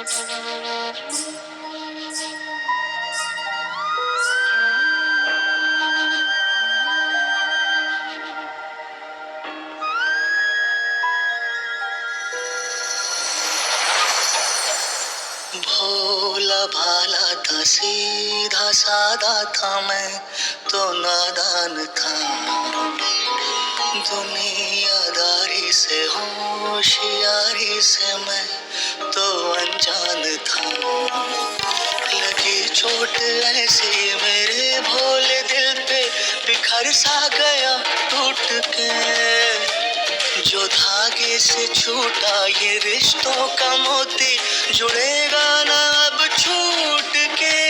भोला भाला था, सीधा सादा था, मैं तो नादान था। दुनियादारी से होशियारी से मैं तो अनजान था। लगी चोट ऐसी मेरे भोले दिल पे, बिखर सा गया टूट के। जो धागे से छूटा ये रिश्तों का मोती, जुड़ेगा ना अब छूट के।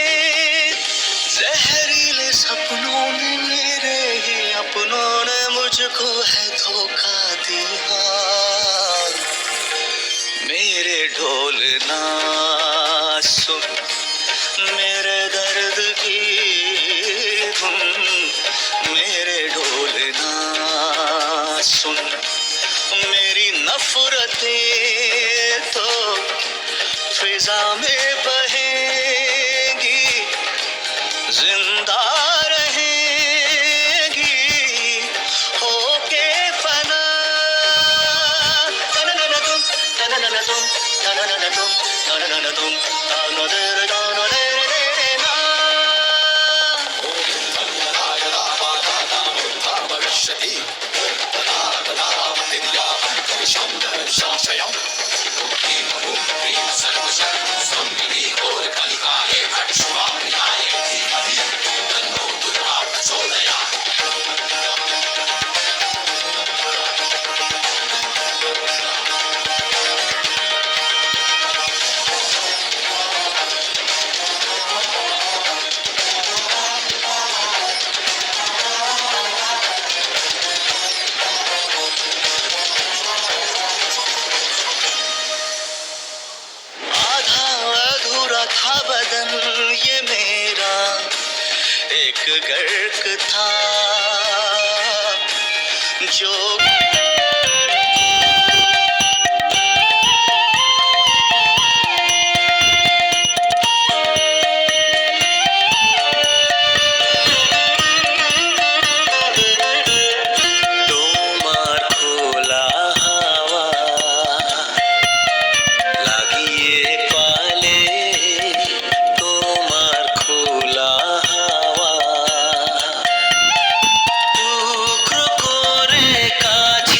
जहरीले सपनों में मेरे ही अपनों ने मुझको है धोखा दिया। मेरे ढोल ना सुन, मेरे दर्द की धुन, मेरे ढोल ना सुन, मेरी नफरतें तो फिजा में बहेंगी, जिंदा रहेंगी होके फना। तननन तुम, तननन तुम, तननन तुम, तननन तुम, तानोदेरे तानोदेरे ना। था बदन ये मेरा, एक गर्क था जो काज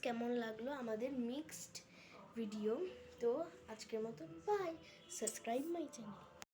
কেমন লাগলো আমাদের মিক্সড ভিডিও। তো আজকের মতো বাই, সাবস্ক্রাইব মাই চ্যানেল।